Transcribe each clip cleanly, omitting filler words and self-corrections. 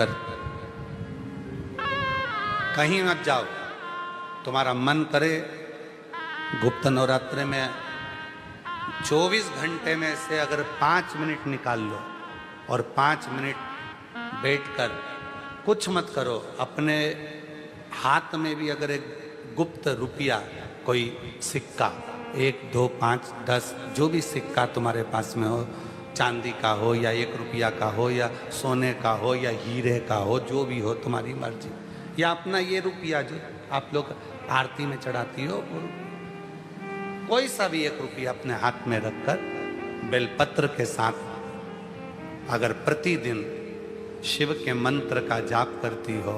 बैठकर कहीं मत जाओ। तुम्हारा मन करे गुप्त नवरात्रि में 24 घंटे में से अगर 5 मिनट निकाल लो और 5 मिनट बैठकर कुछ मत करो, अपने हाथ में भी अगर एक गुप्त रुपया, कोई सिक्का, 1, 2, 5, 10 जो भी सिक्का तुम्हारे पास में हो, चांदी का हो या 1 रुपया का हो या सोने का हो या हीरे का हो, जो भी हो तुम्हारी मर्जी, या अपना ये रुपया जो आप लोग आरती में चढ़ाती हो, कोई सा भी 1 रुपया अपने हाथ में रखकर बेलपत्र के साथ अगर प्रतिदिन शिव के मंत्र का जाप करती हो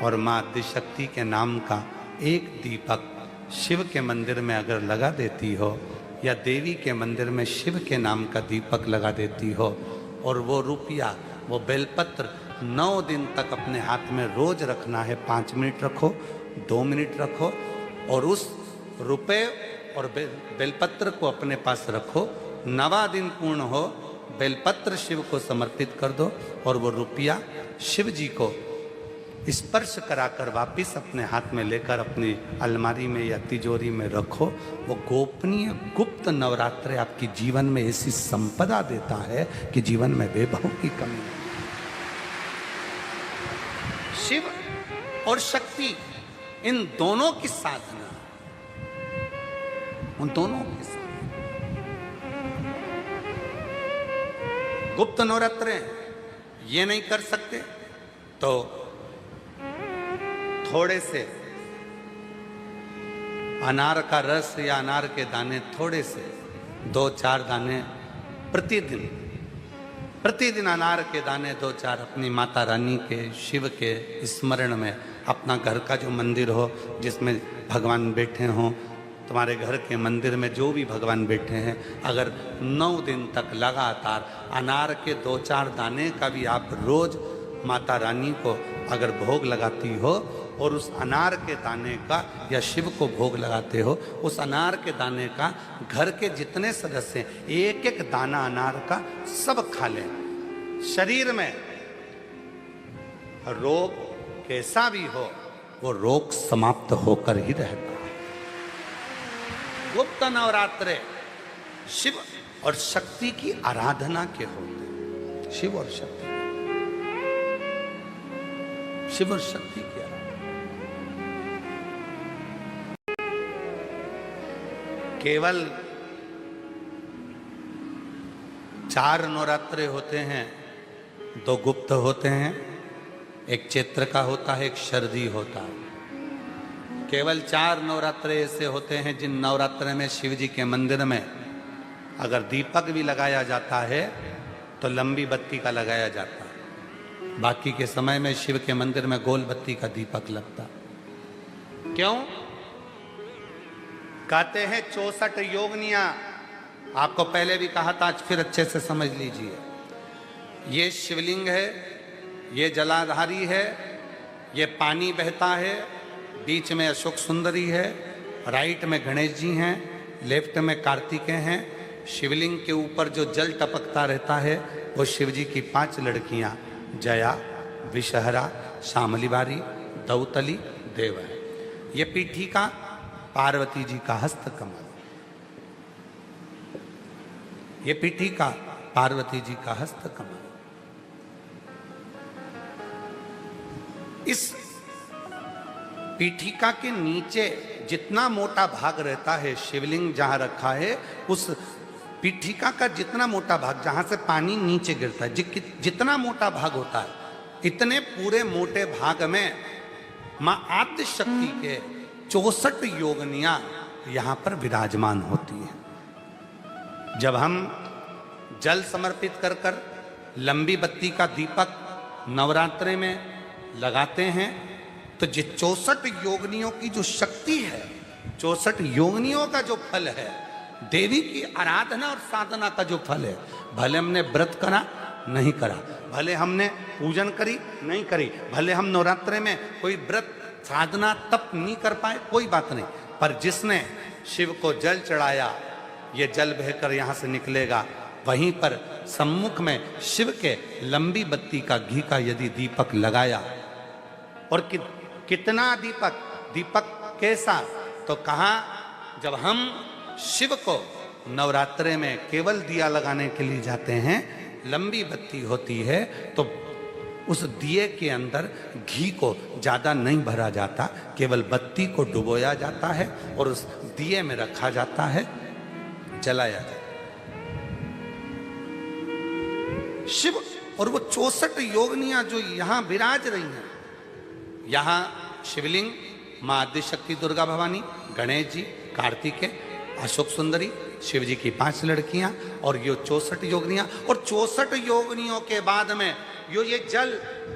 और माँ आदिशक्ति के नाम का एक दीपक शिव के मंदिर में अगर लगा देती हो, या देवी के मंदिर में शिव के नाम का दीपक लगा देती हो, और वो रुपया, वो बेलपत्र 9 दिन तक अपने हाथ में रोज रखना है। 5 मिनट रखो, 2 मिनट रखो, और उस रुपए और बेलपत्र को अपने पास रखो। 9वां दिन पूर्ण हो, बेलपत्र शिव को समर्पित कर दो और वो रुपया शिव जी को स्पर्श कराकर वापिस अपने हाथ में लेकर अपनी अलमारी में या तिजोरी में रखो। वो गोपनीय गुप्त नवरात्रि आपकी जीवन में ऐसी संपदा देता है कि जीवन में वैभव की कमी नहीं। शिव और शक्ति, इन दोनों की साधना, उन दोनों की साधना। गुप्त नवरात्रि ये नहीं कर सकते तो थोड़े से अनार का रस या अनार के दाने, थोड़े से 2-4 दाने प्रतिदिन अनार के दाने 2-4 अपनी माता रानी के, शिव के स्मरण में, अपना घर का जो मंदिर हो जिसमें भगवान बैठे हों, तुम्हारे घर के मंदिर में जो भी भगवान बैठे हैं, अगर 9 दिन तक लगातार अनार के 2-4 दाने का भी आप रोज माता रानी को अगर भोग लगाती हो, और उस अनार के दाने का या शिव को भोग लगाते हो, उस अनार के दाने का घर के जितने सदस्य हैं, 1-1 दाना अनार का सब खा लें। शरीर में रोग कैसा भी हो, वो रोग समाप्त होकर ही रहता है। गुप्त नवरात्रे शिव और शक्ति की आराधना के होते हैं। शिव और शक्ति, शिव और शक्ति की आराधना। केवल 4 नवरात्रे होते हैं, 2 गुप्त होते हैं, एक चैत्र का होता है, एक शरदी होता है। केवल 4 नवरात्रे ऐसे होते हैं जिन नवरात्रे में शिव जी के मंदिर में अगर दीपक भी लगाया जाता है तो लंबी बत्ती का लगाया जाता है। बाकी के समय में शिव के मंदिर में गोल बत्ती का दीपक लगता। क्यों? कहते हैं 64 योगनियां, आपको पहले भी कहा था, आज फिर अच्छे से समझ लीजिए। ये शिवलिंग है, ये जलाधारी है, ये पानी बहता है, बीच में अशोक सुंदरी है, राइट में गणेश जी हैं, लेफ्ट में कार्तिकेय हैं। शिवलिंग के ऊपर जो जल टपकता रहता है वो शिव जी की 5 लड़कियां, जया, विषहरा, शामलीबारी, दौतली, देव है। ये पीठिका पार्वती जी का हस्त कमल, ये पीठिका पार्वती जी का हस्त कमल। इस पीठिका के नीचे जितना मोटा भाग रहता है, शिवलिंग जहां रखा है, उस पीठिका का जितना मोटा भाग, जहां से पानी नीचे गिरता है, जितना मोटा भाग होता है, इतने पूरे मोटे भाग में मां आदिशक्ति के 64 योगनियां यहां पर विराजमान होती हैं। जब हम जल समर्पित कर कर लंबी बत्ती का दीपक नवरात्रि में लगाते हैं तो जो 64 योगनियों की जो शक्ति है, 64 योगनियों का जो फल है, देवी की आराधना और साधना का जो फल है, भले हमने व्रत करा नहीं करा, भले हमने पूजन करी नहीं करी, भले हम नवरात्रि में कोई व्रत साधना तप नहीं कर पाए, कोई बात नहीं, पर जिसने शिव को जल चढ़ाया, ये जल बहकर यहाँ से निकलेगा वहीं पर सम्मुख में शिव के लंबी बत्ती का घी का यदि दीपक लगाया, और कितना दीपक, दीपक कैसा, तो कहा जब हम शिव को नवरात्रे में केवल दिया लगाने के लिए जाते हैं, लंबी बत्ती होती है, तो उस दिए के अंदर घी को ज्यादा नहीं भरा जाता, केवल बत्ती को डुबोया जाता है और उस दिए में रखा जाता है, जलाया जाता है। शिव और वो 64 योगिनियां जो यहां विराज रही हैं, यहां शिवलिंग, मां आदिशक्ति दुर्गा भवानी, गणेश जी, कार्तिकेय, अशोक सुंदरी, शिव जी की 5 लड़कियां और ये 64 योगिनियां, और 64 योगिनियों के बाद में ये जल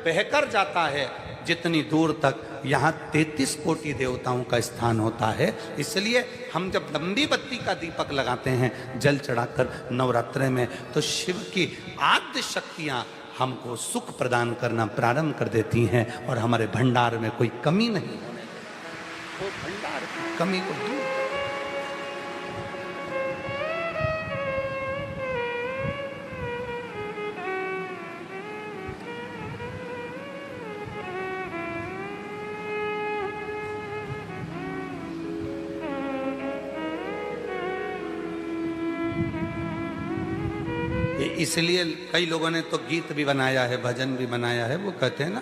बहकर जाता है जितनी दूर तक, यहाँ 33 कोटि देवताओं का स्थान होता है। इसलिए हम जब लंबी बत्ती का दीपक लगाते हैं जल चढ़ाकर नवरात्रे में, तो शिव की आद्य शक्तियां हमको सुख प्रदान करना प्रारंभ कर देती हैं और हमारे भंडार में कोई कमी नहीं होने, वो भंडार की कमी को दूर। इसलिए कई लोगों ने तो गीत भी बनाया है, भजन भी बनाया है, वो कहते हैं ना,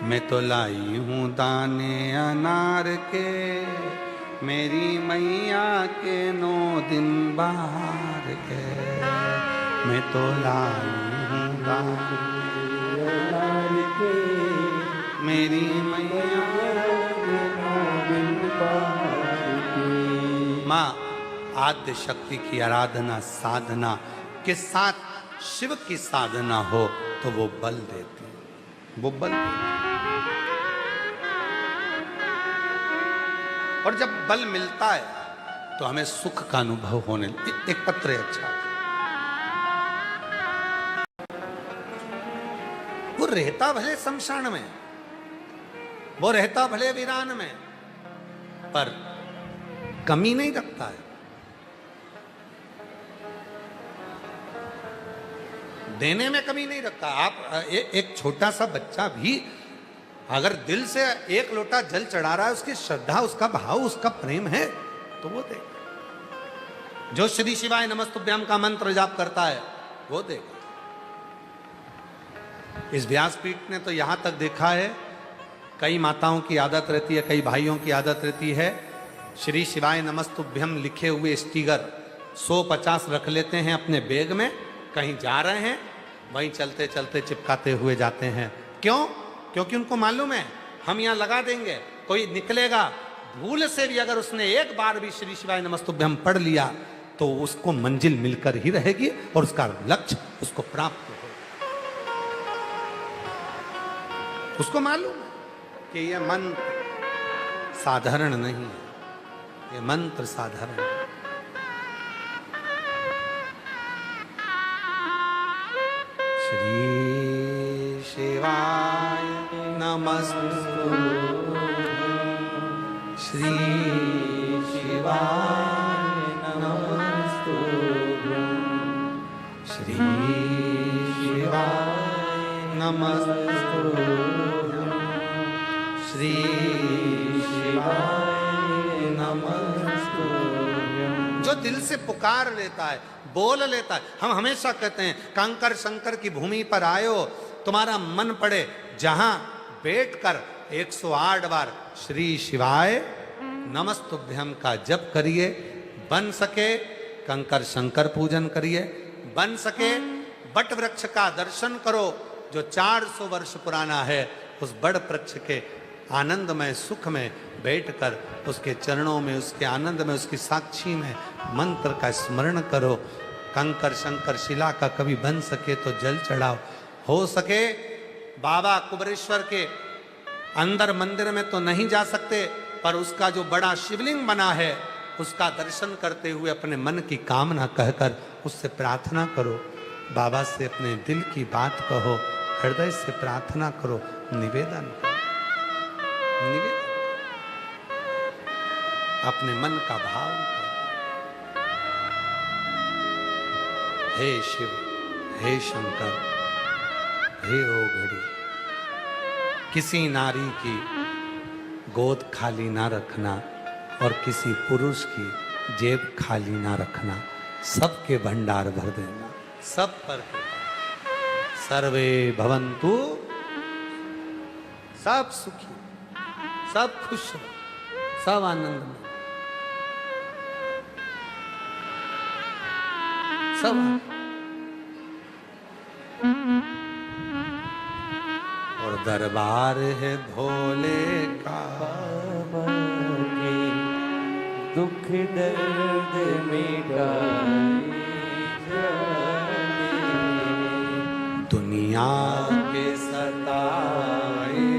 मैं तो लाई हूँ दाने अनार के, मेरी मैया के 9 दिन बाहर के, मैं तो लाई हूँ दाने अनार के, मेरी मैया के 9 दिन बाहर के। माँ आद्य शक्ति की आराधना साधना के साथ शिव की साधना हो तो वो बल देती है, वो बल। और जब बल मिलता है तो हमें सुख का अनुभव होने। एक पत्र है अच्छा, वो रहता भले शमशान में, वो रहता भले वीरान में, पर कमी नहीं रखता है। देने में कमी नहीं रखता। आप एक छोटा सा बच्चा भी अगर दिल से 1 लोटा जल चढ़ा रहा है, उसकी श्रद्धा, उसका भाव, उसका प्रेम है, तो वो देगा। जो श्री शिवाय नमस्तुभ्यम का मंत्र जाप करता है वो देगा। इस व्यासपीठ ने तो यहां तक देखा है, कई माताओं की आदत रहती है, कई भाइयों की आदत रहती है, श्री शिवाय नमस्तुभ्यम लिखे हुए स्टिकर 150 रख लेते हैं अपने बैग में, कहीं जा रहे हैं वहीं चलते चलते चिपकाते हुए जाते हैं। क्यों? क्योंकि उनको मालूम है हम यहाँ लगा देंगे, कोई निकलेगा भूल से भी अगर उसने एक बार भी श्री शिवाय नमस्तुभ्यम पढ़ लिया तो उसको मंजिल मिलकर ही रहेगी और उसका लक्ष्य उसको प्राप्त हो। उसको मालूम है कि यह मंत्र साधारण नहीं है, ये मंत्र साधारण है। श्री शिवाय नमस्तुभ्यं, श्री शिवाय नमस्तुभ्यं, श्री शिवाय नमस्तुभ्यं, श्री शिवाय नमस्तुभ्यं। जो दिल से पुकार लेता है, बोल लेता है। हम हमेशा कहते हैं कंकर शंकर की भूमि पर आयो, तुम्हारा मन पड़े जहां बैठकर 108 बार श्री शिवाय नमस्तुभ्यम का जप करिए। बन सके कंकर शंकर पूजन करिए, बन सके बट वृक्ष का दर्शन करो जो 400 वर्ष पुराना है। उस बड़ वृक्ष के आनंदमय सुख में बैठकर उसके चरणों में, उसके आनंद में, उसकी साक्षी में मंत्र का स्मरण करो। कंकर शंकर शिला का कभी बन सके तो जल चढ़ाओ। हो सके बाबा कुबरेश्वर के अंदर मंदिर में तो नहीं जा सकते, पर उसका जो बड़ा शिवलिंग बना है उसका दर्शन करते हुए अपने मन की कामना कहकर उससे प्रार्थना करो। बाबा से अपने दिल की बात कहो, हृदय से प्रार्थना करो, निवेदन करो, निवेदन अपने मन का भाव करो। हे शिव, हे शंकर, हे ओ घड़ी, किसी नारी की गोद खाली ना रखना और किसी पुरुष की जेब खाली ना रखना, सबके भंडार भर देना, सब पर सर्वे भवन्तु, सब सुखी, सब खुश, सब आनंद में, सब। और दरबार है भोले का, दुख दर्द मिटाए दुनिया के सताए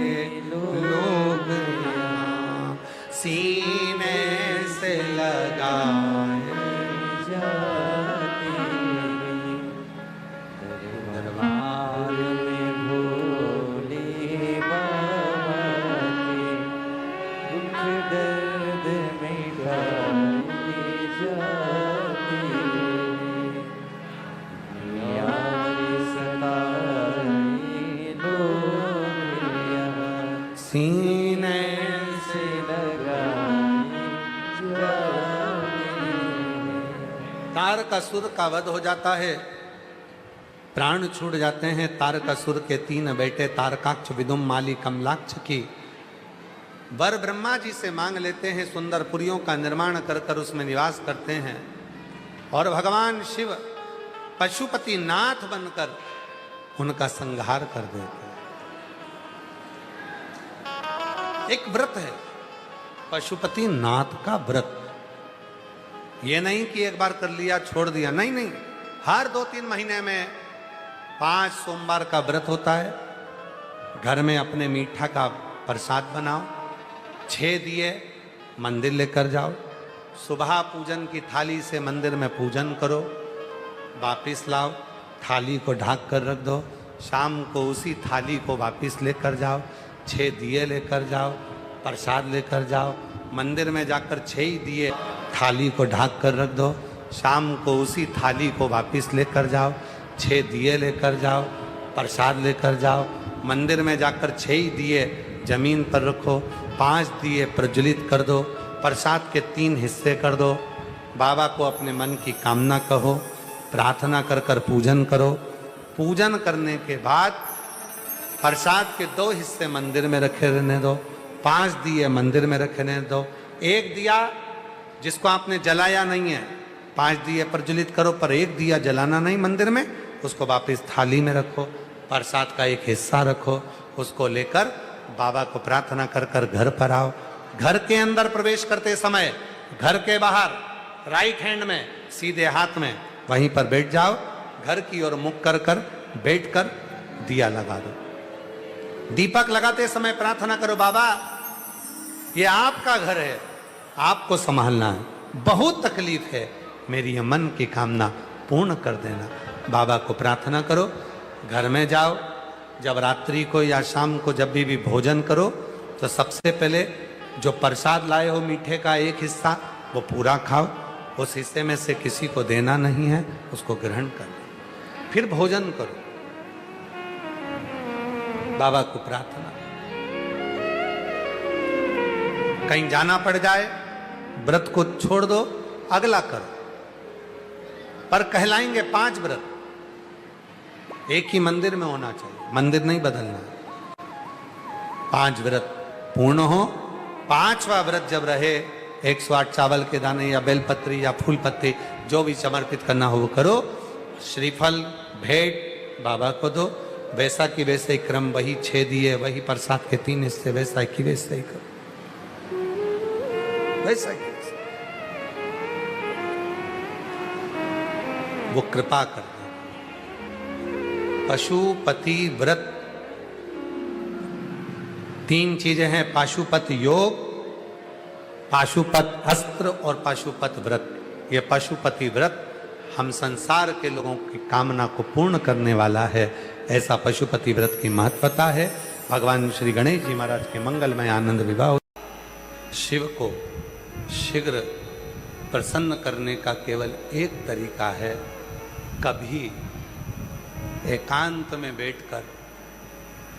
लोग यहाँ सीने से लगाए दरबार में भोले बाबा के दुख दर्द मिटाए जाते दुनिया के सताए लोग यहाँ सीने से लगाए जाते। तारकासुर का वध हो जाता है, प्राण छूट जाते हैं। तारकासुर के 3 बेटे तारकाक्ष, विदुम, माली, कमलाक्ष की वर ब्रह्मा जी से मांग लेते हैं, सुंदर पुरियों का निर्माण कर कर उसमें निवास करते हैं। और भगवान शिव पशुपति नाथ बनकर उनका संहार कर देते हैं। एक व्रत है पशुपति नाथ का व्रत, ये नहीं कि एक बार कर लिया छोड़ दिया, नहीं नहीं, हर 2-3 महीने में 5 सोमवार का व्रत होता है। घर में अपने मीठा का प्रसाद बनाओ, 6 दिए मंदिर लेकर जाओ, सुबह पूजन की थाली से मंदिर में पूजन करो, वापिस लाओ, थाली को ढक कर रख दो, शाम को उसी थाली को वापिस लेकर जाओ, 6 दिए लेकर जाओ, प्रसाद लेकर जाओ, मंदिर में जाकर 6 दिए थाली को ढक कर रख दो, शाम को उसी थाली को वापिस लेकर जाओ, 6 दिए लेकर जाओ, प्रसाद लेकर जाओ, मंदिर में जाकर 6 दिए जमीन पर रखो, 5 दिए प्रज्वलित कर दो, प्रसाद के 3 हिस्से कर दो, बाबा को अपने मन की कामना कहो, प्रार्थना कर कर पूजन करो। पूजन करने के बाद प्रसाद के 2 हिस्से मंदिर में रखे रहने दो, 5 दिए मंदिर में रखे रहने दो। 1 दिया जिसको आपने जलाया नहीं है, 5 दिए प्रज्वलित करो, पर 1 दिया जलाना नहीं मंदिर में, उसको वापस थाली में रखो, प्रसाद का 1 हिस्सा रखो, उसको लेकर बाबा को प्रार्थना कर कर घर पर आओ। घर के अंदर प्रवेश करते समय घर के बाहर राइट हैंड में सीधे हाथ में वहीं पर बैठ जाओ, घर की ओर मुख कर कर बैठ कर दिया लगा दो। दीपक लगाते समय प्रार्थना करो, बाबा ये आपका घर है, आपको संभालना है, बहुत तकलीफ है, मेरी ये मन की कामना पूर्ण कर देना। बाबा को प्रार्थना करो, घर में जाओ, जब रात्रि को या शाम को जब भी भोजन करो तो सबसे पहले जो प्रसाद लाए हो मीठे का 1 हिस्सा वो पूरा खाओ, उस हिस्से में से किसी को देना नहीं है, उसको ग्रहण कर लो, फिर भोजन करो। बाबा को प्रार्थना, कहीं जाना पड़ जाए व्रत को छोड़ दो, अगला करो, पर कहलाएंगे 5 व्रत, एक ही मंदिर में होना चाहिए, मंदिर नहीं बदलना। 5 व्रत पूर्ण हो, 5वां व्रत जब रहे 108 चावल के दाने या बेलपत्री या फूल पत्ती जो भी समर्पित करना हो वो करो, श्रीफल भेंट बाबा को दो, वैसा की वैसे ही क्रम, वही 6 दिए, वही प्रसाद के 3 हिस्से, वैसा की वैसे ही करो, वैसा ही वो कृपा कर दे। पशुपति व्रत 3 चीजें हैं, पाशुपत योग, पाशुपत अस्त्र और पाशुपत व्रत। ये पशुपति व्रत हम संसार के लोगों की कामना को पूर्ण करने वाला है, ऐसा पशुपति व्रत की महत्वता है। भगवान श्री गणेश जी महाराज के मंगलमय आनंद विवाह। शिव को शीघ्र प्रसन्न करने का केवल एक तरीका है, कभी एकांत में बैठकर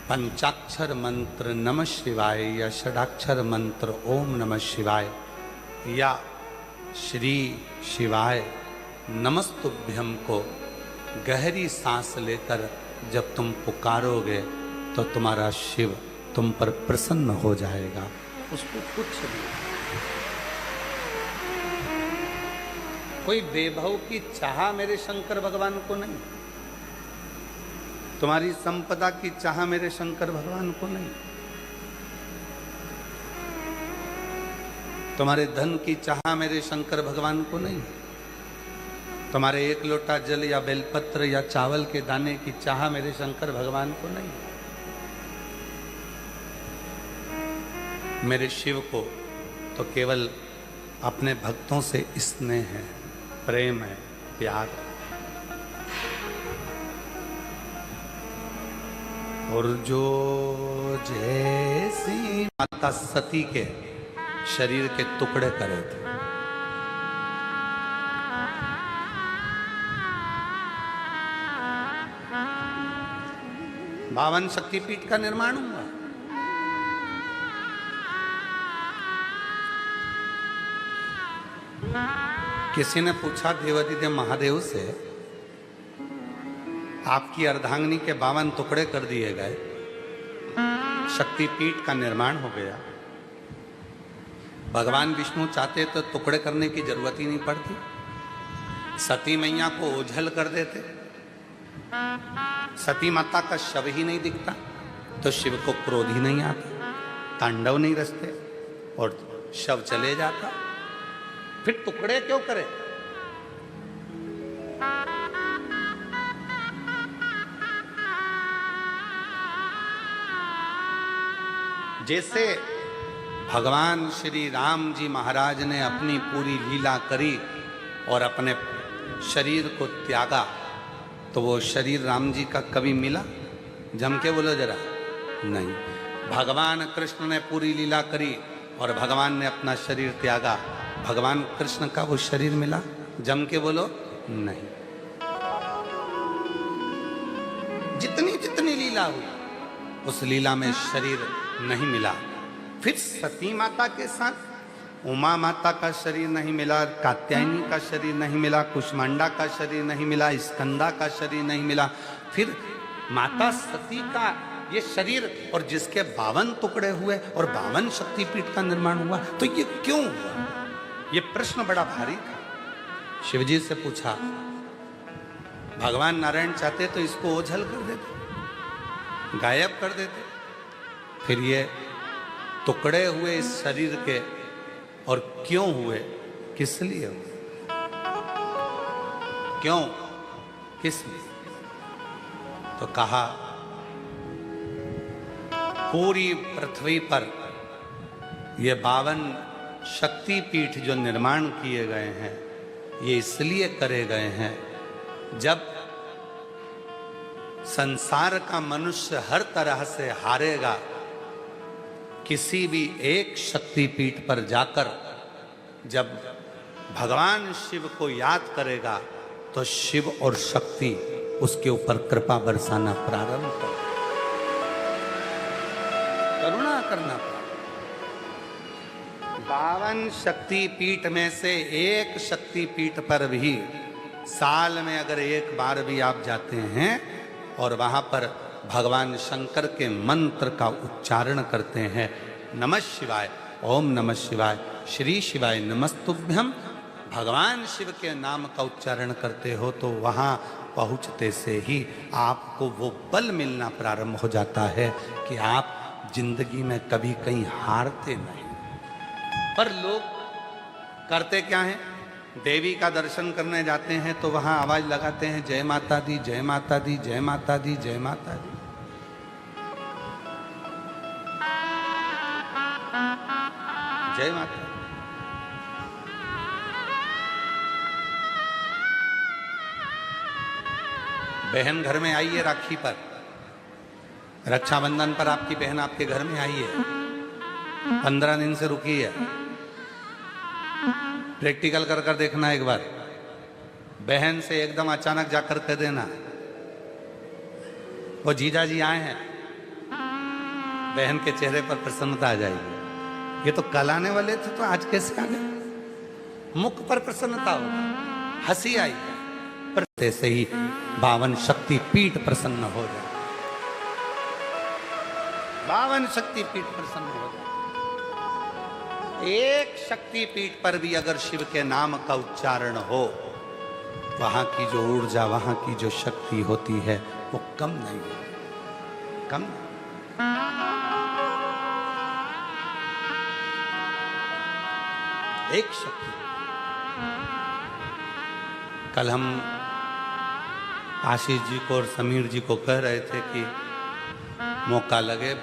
पंचाक्षर मंत्र नमः शिवाय या षडाक्षर मंत्र ओम नमः शिवाय या श्री शिवाय नमस्तुभ्यम को गहरी सांस लेकर जब तुम पुकारोगे तो तुम्हारा शिव तुम पर प्रसन्न हो जाएगा। उसको कुछ नहीं, कोई वैभव की चाह मेरे शंकर भगवान को नहीं, तुम्हारी संपदा की चाह मेरे शंकर भगवान को नहीं, तुम्हारे धन की चाह मेरे शंकर भगवान को नहीं, तुम्हारे एक लोटा जल या बेलपत्र या चावल के दाने की चाह मेरे शंकर भगवान को नहीं। मेरे शिव को तो केवल अपने भक्तों से स्नेह है, प्रेम है, प्यार है। और जो जैसी माता सती के शरीर के टुकड़े करे थे, बावन शक्तिपीठ का निर्माण हुआ। किसी ने पूछा देवादिदेव महादेव से, आपकी अर्धांगिनी के 52 टुकड़े कर दिए गए, शक्तिपीठ का निर्माण हो गया, भगवान विष्णु चाहते तो टुकड़े करने की जरूरत ही नहीं पड़ती, सती मैया को ओझल कर देते, सती माता का शव ही नहीं दिखता तो शिव को क्रोध ही नहीं आता, तांडव नहीं रचते और शव चले जाता, फिर टुकड़े क्यों करे? जैसे भगवान श्री राम जी महाराज ने अपनी पूरी लीला करी और अपने शरीर को त्यागा, तो वो शरीर राम जी का कभी मिला? जम के बोलो जरा, नहीं। भगवान कृष्ण ने पूरी लीला करी और भगवान ने अपना शरीर त्यागा, भगवान कृष्ण का वो शरीर मिला? जम के बोलो, नहीं। जितनी जितनी लीला हुई उस लीला में शरीर नहीं मिला। फिर सती माता के साथ उमा माता का शरीर नहीं मिला, कात्यायनी का शरीर नहीं मिला, कुष्मांडा का शरीर नहीं मिला, स्कंदा का शरीर नहीं मिला, फिर माता सती का ये शरीर, और जिसके 52 टुकड़े हुए और 52 शक्तिपीठ का निर्माण हुआ, तो ये क्यों हुआ? ये प्रश्न बड़ा भारी था। शिवजी से पूछा, भगवान नारायण चाहते तो इसको ओझल कर देते, गायब कर देते, फिर ये टुकड़े हुए इस शरीर के, और क्यों हुए, किस लिए हुए, क्यों, किस लिए? तो कहा, पूरी पृथ्वी पर ये 52 शक्तिपीठ जो निर्माण किए गए हैं, ये इसलिए करे गए हैं, जब संसार का मनुष्य हर तरह से हारेगा, किसी भी एक शक्तिपीठ पर जाकर जब भगवान शिव को याद करेगा तो शिव और शक्ति उसके ऊपर कृपा बरसाना प्रारंभ कर, करुणा करना प्रारंभ। 52 शक्तिपीठ में से एक शक्तिपीठ पर भी साल में अगर एक बार भी आप जाते हैं और वहां पर भगवान शंकर के मंत्र का उच्चारण करते हैं, नमः शिवाय, ओम नमः शिवाय, श्री शिवाय नमस्तुभ्यम, भगवान शिव के नाम का उच्चारण करते हो, तो वहां पहुंचते से ही आपको वो बल मिलना प्रारंभ हो जाता है कि आप जिंदगी में कभी कहीं हारते नहीं। पर लोग करते क्या हैं? देवी का दर्शन करने जाते हैं तो वहां आवाज लगाते हैं, जय माता दी, जय माता दी, जय माता दी, जय माता दी। जय माता। बहन घर में आई है राखी पर, रक्षाबंधन पर आपकी बहन आपके घर में आई है, 15 दिन से रुकी है। प्रैक्टिकल कर कर देखना एक बार, बहन से एकदम अचानक जाकर कह देना वो जीजा जी आए हैं, बहन के चेहरे पर प्रसन्नता आ जाएगी। ये तो कल आने वाले थे तो आज कैसे आ गए? मुख पर प्रसन्नता हो, हंसी आई, पर से ही 52 शक्ति पीठ प्रसन्न हो जाए, 52 शक्ति पीठ प्रसन्न हो जाए। एक शक्ति पीठ पर भी अगर शिव के नाम का उच्चारण हो, वहां की जो ऊर्जा, वहां की जो शक्ति होती है वो कम नहीं होती, कम नहीं। एक शक्ति। कल हम आशीष जी को और समीर जी को कह रहे थे कि मौका लगे,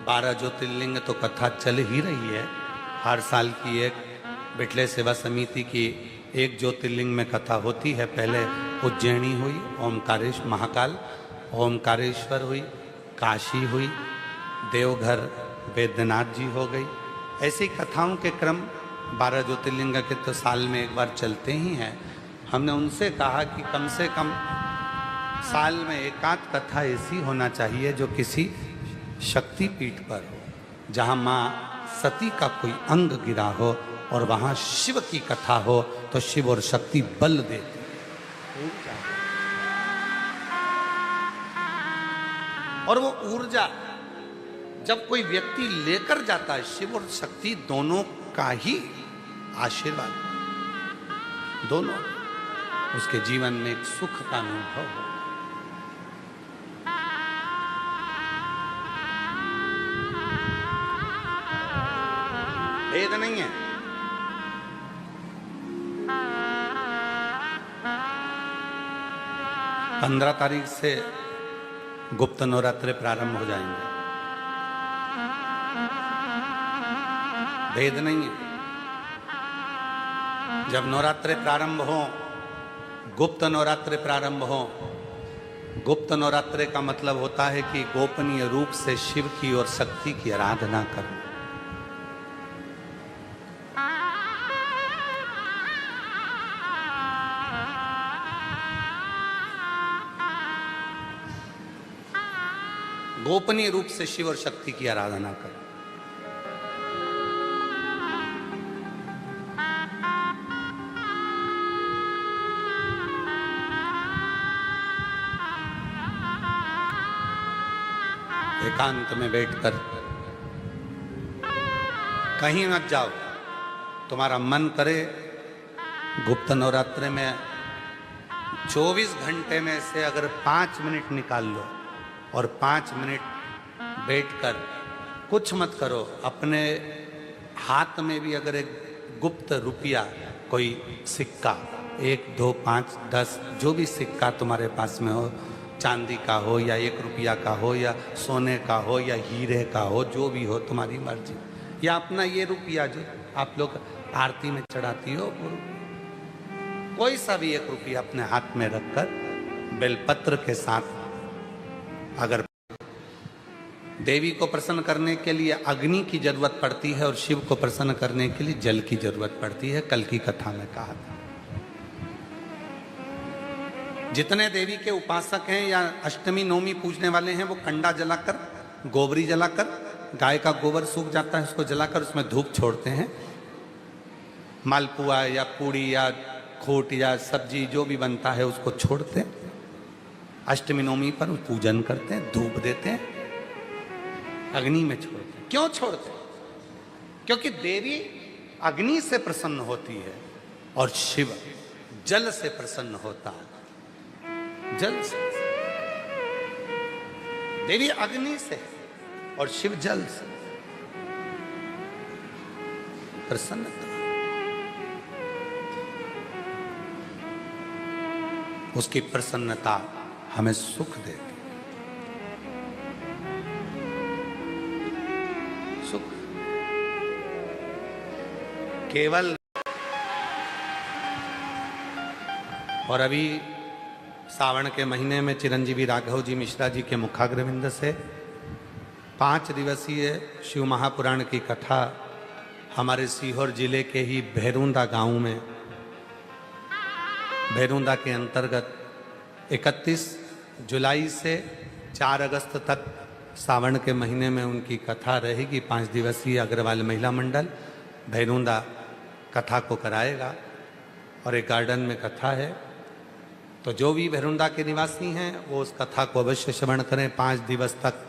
12 ज्योतिर्लिंग तो कथा चल ही रही है। हर साल की एक बिटले सेवा समिति की एक ज्योतिर्लिंग में कथा होती है। पहले उज्जैनी हुई, ओमकारेश महाकाल, ओमकारेश्वर हुई, काशी हुई, देवघर वैद्यनाथ जी हो गई। ऐसी कथाओं के क्रम 12 ज्योतिर्लिंग के तो साल में एक बार चलते ही हैं। हमने उनसे कहा कि कम से कम साल में एकाध कथा ऐसी होना चाहिए जो किसी शक्ति पीठ पर हो, जहाँ माँ सती का कोई अंग गिरा हो और वहाँ शिव की कथा हो तो शिव और शक्ति बल देती है। और वो ऊर्जा जब कोई व्यक्ति लेकर जाता है, शिव और शक्ति दोनों का ही आशीर्वाद, दोनों उसके जीवन में एक सुख का अनुभव हो। भेद नहीं है। पंद्रह तारीख से गुप्त नवरात्रे प्रारंभ हो जाएंगे। भेद नहीं है। जब नवरात्रे प्रारंभ हो, गुप्त नवरात्रे प्रारंभ हो, गुप्त नवरात्रे का मतलब होता है कि गोपनीय रूप से शिव की और शक्ति की आराधना करना। गोपनीय रूप से शिव और शक्ति की आराधना करो। एकांत में बैठकर कहीं मत जाओ। तुम्हारा मन करे गुप्त नवरात्रे में 24 घंटे में से अगर 5 मिनट निकाल लो और 5 मिनट बैठकर कुछ मत करो। अपने हाथ में भी अगर एक गुप्त रुपया, कोई सिक्का, 1, 2, 5, 10 जो भी सिक्का तुम्हारे पास में हो, चांदी का हो या 1 रुपया का हो या सोने का हो या हीरे का हो, जो भी हो तुम्हारी मर्जी, या अपना ये रुपया जो आप लोग आरती में चढ़ाती हो, कोई सा भी 1 रुपया अपने हाथ में रखकर बेलपत्र के साथ, अगर देवी को प्रसन्न करने के लिए अग्नि की जरूरत पड़ती है और शिव को प्रसन्न करने के लिए जल की जरूरत पड़ती है। कल की कथा में कहा था। जितने देवी के उपासक हैं या अष्टमी नवमी पूजने वाले हैं, वो कंडा जलाकर, गोबरी जलाकर, गाय का गोबर सूख जाता है उसको जलाकर उसमें धूप छोड़ते हैं। मालपुआ या पूड़ी या खोट या सब्जी जो भी बनता है उसको छोड़ते हैं। अष्टमी नवमी पर पूजन करते हैं, धूप देते हैं, अग्नि में छोड़ते हैं। क्यों छोड़ते हैं? क्योंकि देवी अग्नि से प्रसन्न होती है और शिव जल से प्रसन्न होता है। जल से, देवी अग्नि से और शिव जल से प्रसन्नता। उसकी प्रसन्नता हमें सुख देती, सुख। केवल और अभी सावन के महीने में चिरंजीवी राघव जी मिश्रा जी के मुखाग्रविंद से 5 दिवसीय शिव महापुराण की कथा हमारे सीहोर जिले के ही भैरुंदा गांव में भैरूंदा के अंतर्गत 31 जुलाई से 4 अगस्त तक सावन के महीने में उनकी कथा रहेगी। 5 दिवसीय अग्रवाल महिला मंडल भैरूंदा कथा को कराएगा और एक गार्डन में कथा है। तो जो भी भैरूंदा के निवासी हैं वो उस कथा को अवश्य श्रवण करें। 5 दिवस तक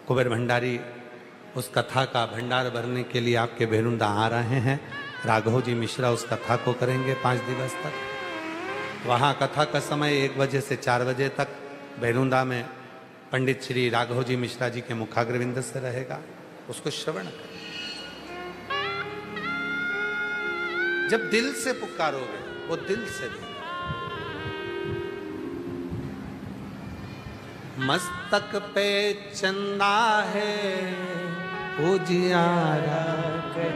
कुबेर भंडारी उस कथा का भंडार भरने के लिए आपके भैरूंदा आ रहे हैं। राघव जी मिश्रा उस कथा को करेंगे 5 दिवस तक। वहाँ कथा का समय 1 बजे से 4 बजे तक भैरूंदा में पंडित श्री राघव जी मिश्रा जी के मुखाग्रविंद से रहेगा, उसको श्रवण करें। जब दिल से पुकारोगे वो दिल से देगा। मस्तक पे चंदा है उजियारा करे